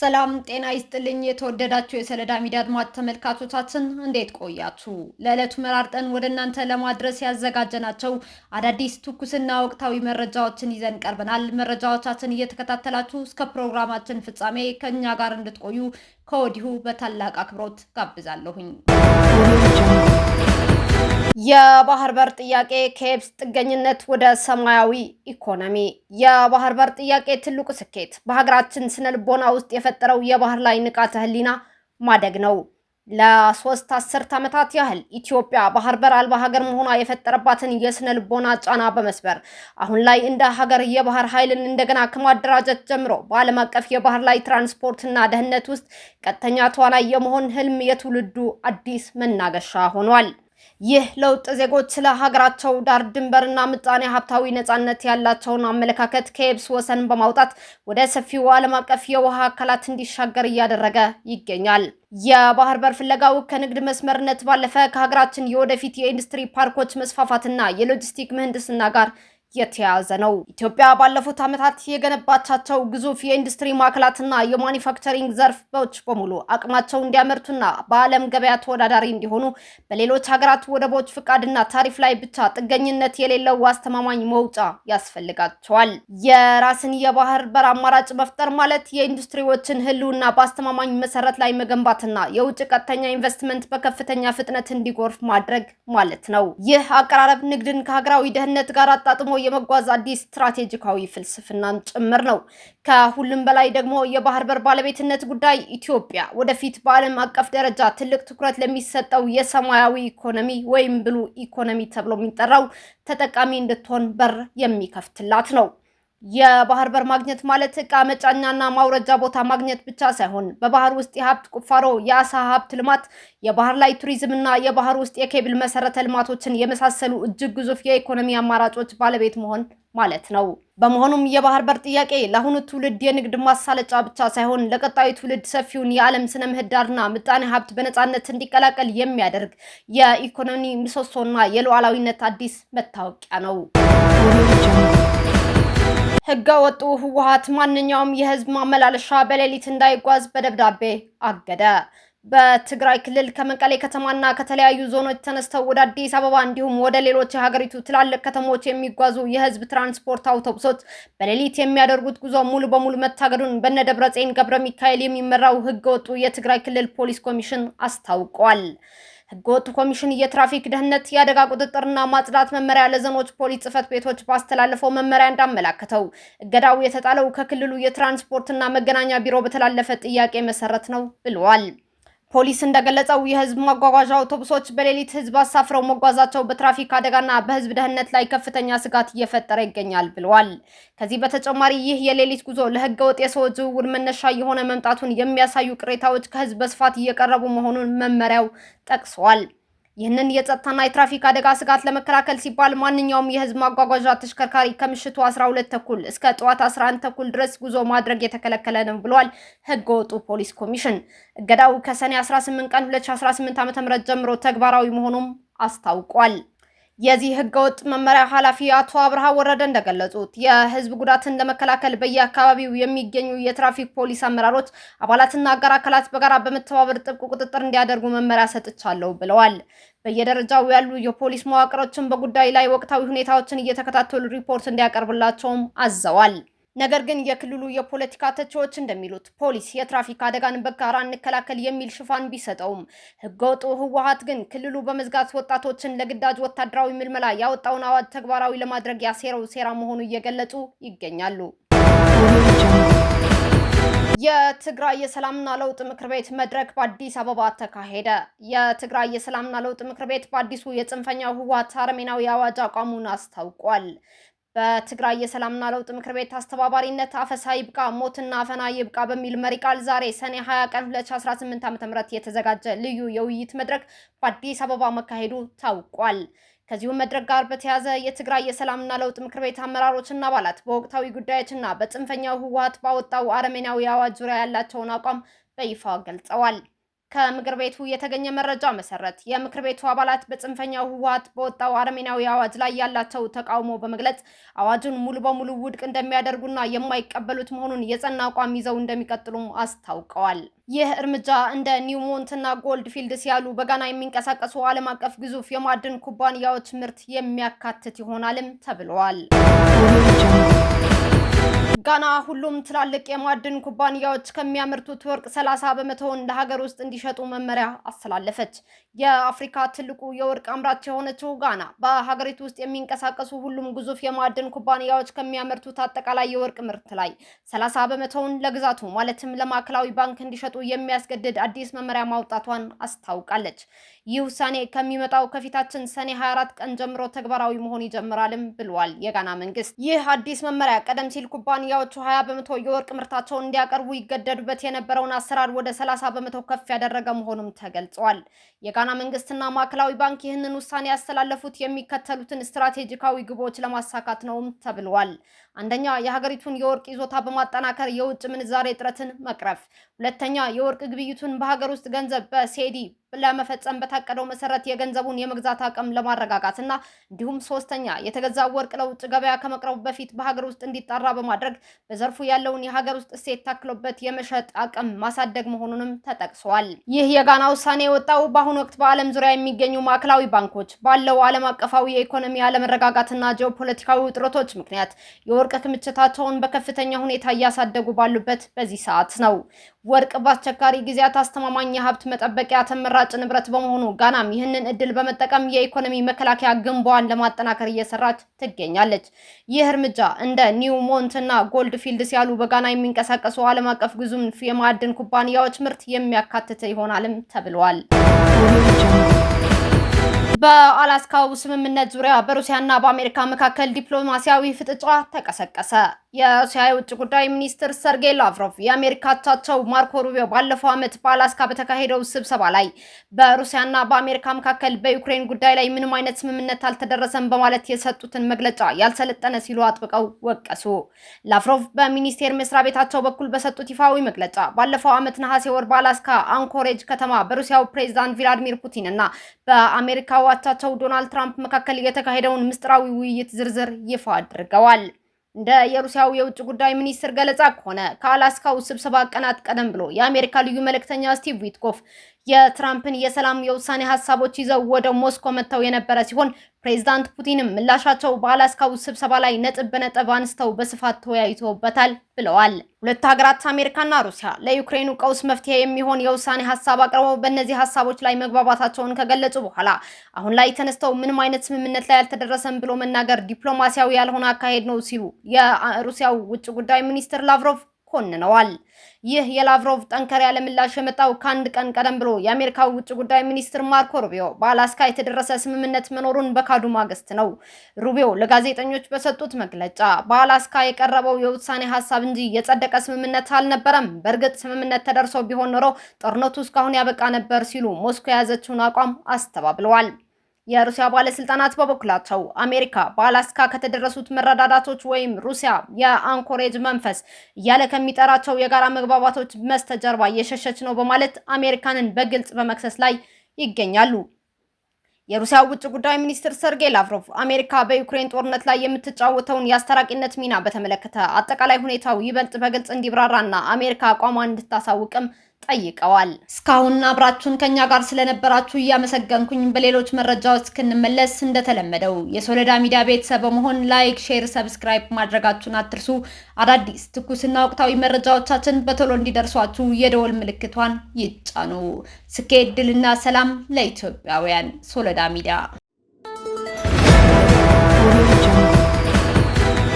ሰላም ጤና ይስጥልኝ። የተወደዳችሁ የሰለዳ ሚዲያ አድማጭ ተመልካቾቻችን እንዴት ቆያችሁ? ለዕለቱ መራርጠን ወደ እናንተ ለማድረስ ያዘጋጀናቸው አዳዲስ ትኩስና ወቅታዊ መረጃዎችን ይዘን ቀርበናል። መረጃዎቻችን እየተከታተላችሁ እስከ ፕሮግራማችን ፍጻሜ ከኛ ጋር እንድትቆዩ ከወዲሁ በታላቅ አክብሮት ጋብዛለሁኝ። የባህር በር ጥያቄ ከየብስ ጥገኝነት ወደ ሰማያዊ ኢኮኖሚ። የባህር በር ጥያቄ ትልቁ ስኬት በሀገራችን ስነ ልቦና ውስጥ የፈጠረው የባህር ላይ ንቃተ ህሊና ማደግ ነው። ለሶስት አስርት ዓመታት ያህል ኢትዮጵያ ባህር በር አልባ ሀገር መሆኗ የፈጠረባትን የስነ ልቦና ጫና በመስበር አሁን ላይ እንደ ሀገር የባህር ኃይልን እንደገና ከማደራጀት ጀምሮ በዓለም አቀፍ የባህር ላይ ትራንስፖርትና ደህንነት ውስጥ ቀጥተኛ ተዋናይ የመሆን ህልም የትውልዱ አዲስ መናገሻ ሆኗል። ይህ ለውጥ ዜጎች ስለ ሀገራቸው ዳር ድንበርና ምጣኔ ሀብታዊ ነጻነት ያላቸውን አመለካከት ከየብስ ወሰን በማውጣት ወደ ሰፊው ዓለም አቀፍ የውሃ አካላት እንዲሻገር እያደረገ ይገኛል። የባህር በር ፍለጋው ከንግድ መስመርነት ባለፈ ከሀገራችን የወደፊት የኢንዱስትሪ ፓርኮች መስፋፋትና የሎጂስቲክ ምህንድስና ጋር የተያዘ ነው። ኢትዮጵያ ባለፉት ዓመታት የገነባቻቸው ግዙፍ የኢንዱስትሪ ማዕከላትና የማኒፋክቸሪንግ ዘርፎች በሙሉ አቅማቸው እንዲያመርቱና በዓለም ገበያ ተወዳዳሪ እንዲሆኑ በሌሎች ሀገራት ወደቦች ፍቃድና ታሪፍ ላይ ብቻ ጥገኝነት የሌለው አስተማማኝ መውጫ ያስፈልጋቸዋል። የራስን የባህር በር አማራጭ መፍጠር ማለት የኢንዱስትሪዎችን ህልውና በአስተማማኝ መሰረት ላይ መገንባትና የውጭ ቀጥተኛ ኢንቨስትመንት በከፍተኛ ፍጥነት እንዲጎርፍ ማድረግ ማለት ነው። ይህ አቀራረብ ንግድን ከሀገራዊ ደህንነት ጋር አጣጥሞ የመጓዝ አዲስ ስትራቴጂካዊ ፍልስፍናም ጭምር ነው። ከሁሉም በላይ ደግሞ የባህር በር ባለቤትነት ጉዳይ ኢትዮጵያ ወደፊት በዓለም አቀፍ ደረጃ ትልቅ ትኩረት ለሚሰጠው የሰማያዊ ኢኮኖሚ ወይም ብሉ ኢኮኖሚ ተብሎ የሚጠራው ተጠቃሚ እንድትሆን በር የሚከፍትላት ነው። የባህር በር ማግኘት ማለት ዕቃ መጫኛና ማውረጃ ቦታ ማግኘት ብቻ ሳይሆን በባህር ውስጥ የሀብት ቁፋሮ፣ የአሳ ሀብት ልማት፣ የባህር ላይ ቱሪዝምና የባህር ውስጥ የኬብል መሰረተ ልማቶችን የመሳሰሉ እጅግ ግዙፍ የኢኮኖሚ አማራጮች ባለቤት መሆን ማለት ነው። በመሆኑም የባህር በር ጥያቄ ለአሁኑ ትውልድ የንግድ ማሳለጫ ብቻ ሳይሆን ለቀጣዩ ትውልድ ሰፊውን የዓለም ስነ ምህዳርና ምጣኔ ሀብት በነፃነት እንዲቀላቀል የሚያደርግ የኢኮኖሚ ምሰሶና የሉዓላዊነት አዲስ መታወቂያ ነው። ህገ ወጡ ህወሓት ማንኛውም የህዝብ ማመላለሻ በሌሊት እንዳይጓዝ በደብዳቤ አገደ። በትግራይ ክልል ከመቀሌ ከተማና ከተለያዩ ዞኖች ተነስተው ወደ አዲስ አበባ እንዲሁም ወደ ሌሎች የሀገሪቱ ትላልቅ ከተሞች የሚጓዙ የህዝብ ትራንስፖርት አውቶቡሶች በሌሊት የሚያደርጉት ጉዞ ሙሉ በሙሉ መታገዱን በነደብረጽዮን ገብረ ሚካኤል የሚመራው ህገ ወጡ የትግራይ ክልል ፖሊስ ኮሚሽን አስታውቋል። ህገወጥ ኮሚሽን የትራፊክ ደህንነት የአደጋ ቁጥጥርና ማጽዳት መመሪያ ለዞኖች ፖሊስ ጽህፈት ቤቶች ባስተላለፈው መመሪያ እንዳመላከተው እገዳው የተጣለው ከክልሉ የትራንስፖርትና መገናኛ ቢሮ በተላለፈ ጥያቄ መሰረት ነው ብለዋል። ፖሊስ እንደገለጸው የህዝብ ማጓጓዣ አውቶቡሶች በሌሊት ህዝብ አሳፍረው መጓዛቸው በትራፊክ አደጋና በህዝብ ደህንነት ላይ ከፍተኛ ስጋት እየፈጠረ ይገኛል ብለዋል። ከዚህ በተጨማሪ ይህ የሌሊት ጉዞ ለህገወጥ የሰው ዝውውር መነሻ የሆነ መምጣቱን የሚያሳዩ ቅሬታዎች ከህዝብ በስፋት እየቀረቡ መሆኑን መመሪያው ጠቅሷል። ይህንን የጸጥታና የትራፊክ አደጋ ስጋት ለመከላከል ሲባል ማንኛውም የህዝብ ማጓጓዣ ተሽከርካሪ ከምሽቱ 12 ተኩል እስከ ጠዋት 11 ተኩል ድረስ ጉዞ ማድረግ የተከለከለ ነው ብሏል ህገወጡ ፖሊስ ኮሚሽን። እገዳው ከሰኔ 18 ቀን 2018 ዓ.ም ጀምሮ ተግባራዊ መሆኑን አስታውቋል። የዚህ ህገወጥ መመሪያ ኃላፊ አቶ አብርሃ ወረደ እንደገለጹት የህዝብ ጉዳትን ለመከላከል በየአካባቢው የሚገኙ የትራፊክ ፖሊስ አመራሮች አባላትና አጋር አካላት በጋራ በመተባበር ጥብቅ ቁጥጥር እንዲያደርጉ መመሪያ ሰጥቻለሁ ብለዋል። በየደረጃው ያሉ የፖሊስ መዋቅሮችን በጉዳይ ላይ ወቅታዊ ሁኔታዎችን እየተከታተሉ ሪፖርት እንዲያቀርብላቸውም አዘዋል። ነገር ግን የክልሉ የፖለቲካ ተቺዎች እንደሚሉት ፖሊስ የትራፊክ አደጋን በጋራ እንከላከል የሚል ሽፋን ቢሰጠውም ህገወጡ ህወሓት ግን ክልሉ በመዝጋት ወጣቶችን ለግዳጅ ወታደራዊ ምልመላ ያወጣውን አዋጅ ተግባራዊ ለማድረግ ያሴረው ሴራ መሆኑ እየገለጹ ይገኛሉ። የትግራይ የሰላምና ለውጥ ምክር ቤት መድረክ በአዲስ አበባ ተካሄደ። የትግራይ የሰላምና ለውጥ ምክር ቤት በአዲሱ የጽንፈኛው ህወሓት አረመኔያዊ አዋጅ አቋሙን አስታውቋል። በትግራይ የሰላምና ለውጥ ምክር ቤት አስተባባሪነት አፈሳ ይብቃ ሞትና አፈና ይብቃ በሚል መሪ ቃል ዛሬ ሰኔ 20 ቀን 2018 ዓ.ም የተዘጋጀ ልዩ የውይይት መድረክ በአዲስ አበባ መካሄዱ ታውቋል። ከዚሁ መድረክ ጋር በተያያዘ የትግራይ የሰላምና ለውጥ ምክር ቤት አመራሮችና አባላት በወቅታዊ ጉዳዮችና በጽንፈኛው ህወሓት ባወጣው አረመኔያዊ አዋጅ ዙሪያ ያላቸውን አቋም በይፋ ገልጸዋል። ከምክር ቤቱ የተገኘ መረጃ መሰረት የምክር ቤቱ አባላት በጽንፈኛው ህወሓት በወጣው አረመኔያዊ አዋጅ ላይ ያላቸው ተቃውሞ በመግለጽ አዋጁን ሙሉ በሙሉ ውድቅ እንደሚያደርጉና የማይቀበሉት መሆኑን የጸና አቋም ይዘው እንደሚቀጥሉም አስታውቀዋል። ይህ እርምጃ እንደ ኒውሞንት እና ጎልድ ፊልድስ ያሉ በጋና የሚንቀሳቀሱ ዓለም አቀፍ ግዙፍ የማዕድን ኩባንያዎች ምርት የሚያካትት ይሆናልም ተብሏል። ጋና ሁሉም ትላልቅ የማዕድን ኩባንያዎች ከሚያመርቱት ወርቅ 30 በመቶውን ለሀገር ውስጥ እንዲሸጡ መመሪያ አስተላለፈች። የአፍሪካ ትልቁ የወርቅ አምራች የሆነችው ጋና በሀገሪቱ ውስጥ የሚንቀሳቀሱ ሁሉም ግዙፍ የማዕድን ኩባንያዎች ከሚያመርቱት አጠቃላይ የወርቅ ምርት ላይ 30 በመቶውን ለግዛቱ ማለትም ለማዕከላዊ ባንክ እንዲሸጡ የሚያስገድድ አዲስ መመሪያ ማውጣቷን አስታውቃለች። ይህ ውሳኔ ከሚመጣው ከፊታችን ሰኔ 24 ቀን ጀምሮ ተግባራዊ መሆን ይጀምራልም ብሏል የጋና መንግስት። ይህ አዲስ መመሪያ ቀደም ሲል ኩባንያዎቹ 20 በመቶ የወርቅ ምርታቸውን እንዲያቀርቡ ይገደዱበት የነበረውን አሰራር ወደ 30 በመቶ ከፍ ያደረገ መሆኑም ተገልጿል። የጋና መንግስትና ማዕከላዊ ባንክ ይህንን ውሳኔ ያስተላለፉት የሚከተሉትን ስትራቴጂካዊ ግቦች ለማሳካት ነውም ተብሏል። አንደኛ፣ የሀገሪቱን የወርቅ ይዞታ በማጠናከር የውጭ ምንዛሬ እጥረትን መቅረፍ። ሁለተኛ፣ የወርቅ ግብይቱን በሀገር ውስጥ ገንዘብ በሴዲ ለመፈጸም በታቀደው መሰረት የገንዘቡን የመግዛት አቅም ለማረጋጋትና እንዲሁም ሶስተኛ፣ የተገዛ ወርቅ ለውጭ ገበያ ከመቅረቡ በፊት በሀገር ውስጥ እንዲጣራ በማድረግ በዘርፉ ያለውን የሀገር ውስጥ እሴት ታክሎበት የመሸጥ አቅም ማሳደግ መሆኑንም ተጠቅሷል። ይህ የጋና ውሳኔ የወጣው በአሁኑ ወቅት በዓለም ዙሪያ የሚገኙ ማዕከላዊ ባንኮች ባለው ዓለም አቀፋዊ የኢኮኖሚ አለመረጋጋትና ጂኦፖለቲካዊ ውጥረቶች ምክንያት የወርቅ ክምችታቸውን በከፍተኛ ሁኔታ እያሳደጉ ባሉበት በዚህ ሰዓት ነው። ወርቅ በአስቸጋሪ ጊዜያት አስተማማኝ የሀብት መጠበቂያ ተመራጭ ንብረት በመሆኑ ጋናም ይህንን እድል በመጠቀም የኢኮኖሚ መከላከያ ግንባዋን ለማጠናከር እየሰራች ትገኛለች። ይህ እርምጃ እንደ ኒውሞንት እና ጎልድ ፊልድስ ያሉ በጋና የሚንቀሳቀሱ ዓለም አቀፍ ግዙፍ የማዕድን ኩባንያዎች ምርት የሚያካትት ይሆናልም ተብሏል። በአላስካው ስምምነት ዙሪያ በሩሲያና በአሜሪካ መካከል ዲፕሎማሲያዊ ፍጥጫ ተቀሰቀሰ። የሩሲያ የውጭ ጉዳይ ሚኒስትር ሰርጌይ ላቭሮቭ የአሜሪካ አቻቸው ማርኮ ሩቢዮ ባለፈው ዓመት በአላስካ በተካሄደው ስብሰባ ላይ በሩሲያና በአሜሪካ መካከል በዩክሬን ጉዳይ ላይ ምንም አይነት ስምምነት አልተደረሰም በማለት የሰጡትን መግለጫ ያልሰለጠነ ሲሉ አጥብቀው ወቀሱ። ላቭሮቭ በሚኒስቴር መስሪያ ቤታቸው በኩል በሰጡት ይፋዊ መግለጫ ባለፈው ዓመት ነሐሴ ወር በአላስካ አንኮሬጅ ከተማ በሩሲያው ፕሬዝዳንት ቭላዲሚር ፑቲን እና በአሜሪካው አቻቸው ዶናልድ ትራምፕ መካከል የተካሄደውን ምስጢራዊ ውይይት ዝርዝር ይፋ አድርገዋል። እንደ የሩሲያው የውጭ ጉዳይ ሚኒስትር ገለጻ ከሆነ ከአላስካው ስብሰባ ቀናት ቀደም ብሎ የአሜሪካ ልዩ መልእክተኛ ስቲቭ ዊትኮፍ የትራምፕን የሰላም የውሳኔ ሀሳቦች ይዘው ወደ ሞስኮ መጥተው የነበረ ሲሆን ፕሬዝዳንት ፑቲንም ምላሻቸው በአላስካው ስብሰባ ላይ ነጥብ በነጥብ አንስተው በስፋት ተወያይተውበታል ብለዋል። ሁለቱ ሀገራት አሜሪካና ሩሲያ ለዩክሬኑ ቀውስ መፍትሄ የሚሆን የውሳኔ ሀሳብ አቅርበው በእነዚህ ሀሳቦች ላይ መግባባታቸውን ከገለጹ በኋላ አሁን ላይ ተነስተው ምንም አይነት ስምምነት ላይ አልተደረሰም ብሎ መናገር ዲፕሎማሲያዊ ያልሆነ አካሄድ ነው ሲሉ የሩሲያው ውጭ ጉዳይ ሚኒስትር ላቭሮቭ ኮንነዋል። ይህ የላቭሮቭ ጠንከር ያለ ምላሽ የመጣው ከአንድ ቀን ቀደም ብሎ የአሜሪካው ውጭ ጉዳይ ሚኒስትር ማርኮ ሩቢዮ በአላስካ የተደረሰ ስምምነት መኖሩን በካዱ ማግስት ነው። ሩቢዮ ለጋዜጠኞች በሰጡት መግለጫ በአላስካ የቀረበው የውሳኔ ሀሳብ እንጂ የጸደቀ ስምምነት አልነበረም፣ በእርግጥ ስምምነት ተደርሶ ቢሆን ኖሮ ጦርነቱ እስካሁን ያበቃ ነበር ሲሉ ሞስኮ የያዘችውን አቋም አስተባብለዋል። የሩሲያ ባለስልጣናት በበኩላቸው አሜሪካ በአላስካ ከተደረሱት መረዳዳቶች ወይም ሩሲያ የአንኮሬጅ መንፈስ እያለ ከሚጠራቸው የጋራ መግባባቶች በስተጀርባ እየሸሸች ነው በማለት አሜሪካንን በግልጽ በመክሰስ ላይ ይገኛሉ። የሩሲያ ውጭ ጉዳይ ሚኒስትር ሰርጌይ ላቭሮቭ አሜሪካ በዩክሬን ጦርነት ላይ የምትጫወተውን የአስተራቂነት ሚና በተመለከተ አጠቃላይ ሁኔታው ይበልጥ በግልጽ እንዲብራራና አሜሪካ አቋሟን እንድታሳውቅም ጠይቀዋል። እስካሁን አብራችሁን ከኛ ጋር ስለነበራችሁ እያመሰገንኩኝ በሌሎች መረጃዎች እስክንመለስ እንደተለመደው የሶለዳ ሚዲያ ቤተሰብ በመሆን ላይክ፣ ሼር፣ ሰብስክራይብ ማድረጋችሁን አትርሱ። አዳዲስ ትኩስና ወቅታዊ መረጃዎቻችን በቶሎ እንዲደርሷችሁ የደወል ምልክቷን ይጫኑ። ስኬት፣ ድልና ሰላም ለኢትዮጵያውያን። ሶለዳ ሚዲያ